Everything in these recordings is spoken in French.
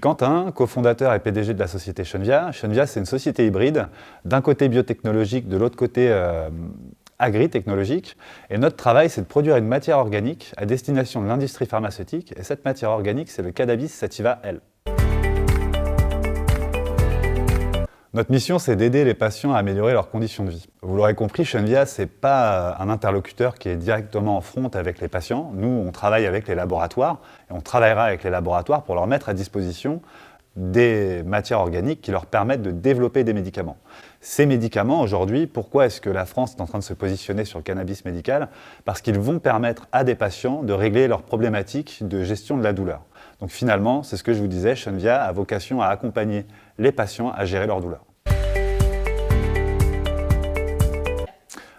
Quentin, cofondateur et PDG de la société Chunvia. Chunvia, c'est une société hybride, d'un côté biotechnologique, de l'autre côté agri-technologique. Et notre travail, c'est de produire une matière organique à destination de l'industrie pharmaceutique. Et cette matière organique, c'est le cannabis sativa L. Notre mission, c'est d'aider les patients à améliorer leurs conditions de vie. Vous l'aurez compris, Chunvia, ce n'est pas un interlocuteur qui est directement en front avec les patients. Nous, on travaille avec les laboratoires et on travaillera avec les laboratoires pour leur mettre à disposition des matières organiques qui leur permettent de développer des médicaments. Ces médicaments, aujourd'hui, pourquoi est-ce que la France est en train de se positionner sur le cannabis médical? Parce qu'ils vont permettre à des patients de régler leurs problématiques de gestion de la douleur. Donc finalement, c'est ce que je vous disais, Chunvia a vocation à accompagner les patients à gérer leur douleur.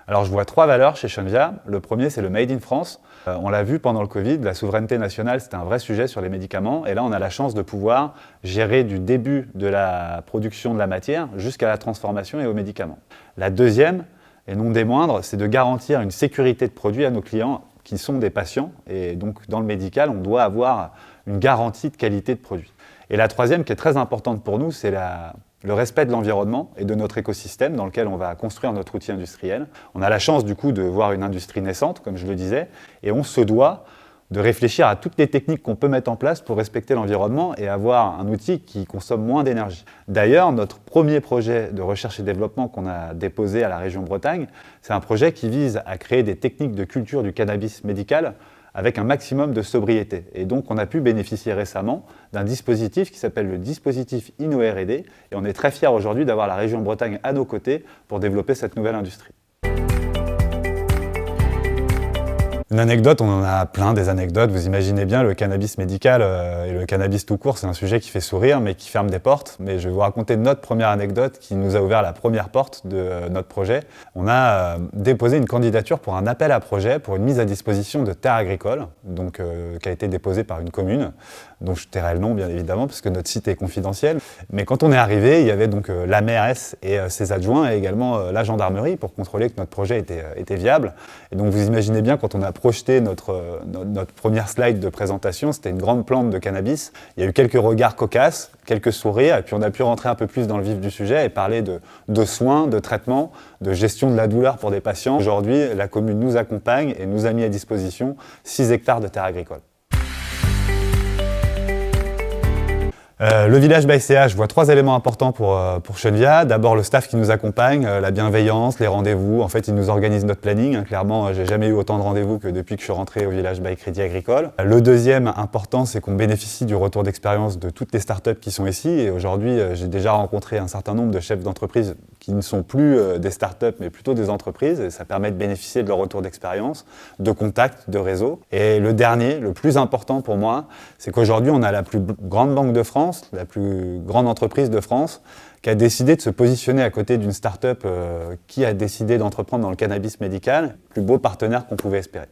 Alors je vois 3 valeurs chez Chunvia. Le premier, c'est le Made in France. On l'a vu pendant le Covid, la souveraineté nationale, c'était un vrai sujet sur les médicaments. Et là, on a la chance de pouvoir gérer du début de la production de la matière jusqu'à la transformation et aux médicaments. La deuxième, et non des moindres, c'est de garantir une sécurité de produit à nos clients qui sont des patients. Et donc, dans le médical, on doit avoir une garantie de qualité de produit. Et la troisième, qui est très importante pour nous, c'est le respect de l'environnement et de notre écosystème dans lequel on va construire notre outil industriel. On a la chance du coup de voir une industrie naissante, comme je le disais, et on se doit de réfléchir à toutes les techniques qu'on peut mettre en place pour respecter l'environnement et avoir un outil qui consomme moins d'énergie. D'ailleurs, notre premier projet de recherche et développement qu'on a déposé à la région Bretagne, c'est un projet qui vise à créer des techniques de culture du cannabis médical avec un maximum de sobriété. Et donc, on a pu bénéficier récemment d'un dispositif qui s'appelle le dispositif InnoR&D. Et on est très fiers aujourd'hui d'avoir la région Bretagne à nos côtés pour développer cette nouvelle industrie. Une anecdote, on en a plein des anecdotes. Vous imaginez bien, le cannabis médical et le cannabis tout court, c'est un sujet qui fait sourire, mais qui ferme des portes. Mais je vais vous raconter notre première anecdote qui nous a ouvert la première porte de notre projet. On a déposé une candidature pour un appel à projet pour une mise à disposition de terres agricoles, donc qui a été déposée par une commune, dont je tairai le nom bien évidemment, parce que notre site est confidentiel. Mais quand on est arrivé, il y avait donc la mairesse et ses adjoints, et également la gendarmerie, pour contrôler que notre projet était viable. Et donc vous imaginez bien, quand on a projeté notre première slide de présentation, c'était une grande plante de cannabis. Il y a eu quelques regards cocasses, quelques sourires, et puis on a pu rentrer un peu plus dans le vif du sujet et parler de soins, de traitements, de gestion de la douleur pour des patients. Aujourd'hui, la commune nous accompagne et nous a mis à disposition 6 hectares de terres agricoles. Le village by CA, je vois 3 éléments importants pour Chunvia. D'abord, le staff qui nous accompagne, la bienveillance, les rendez-vous. En fait, ils nous organisent notre planning. Clairement, j'ai jamais eu autant de rendez-vous que depuis que je suis rentré au village by Crédit Agricole. Le deuxième important, c'est qu'on bénéficie du retour d'expérience de toutes les startups qui sont ici. Et aujourd'hui, j'ai déjà rencontré un certain nombre de chefs d'entreprise qui ne sont plus des startups, mais plutôt des entreprises. Et ça permet de bénéficier de leur retour d'expérience, de contacts, de réseaux. Et le dernier, le plus important pour moi, c'est qu'aujourd'hui, on a la plus grande banque de France, la plus grande entreprise de France, qui a décidé de se positionner à côté d'une start-up qui a décidé d'entreprendre dans le cannabis médical. Le plus beau partenaire qu'on pouvait espérer.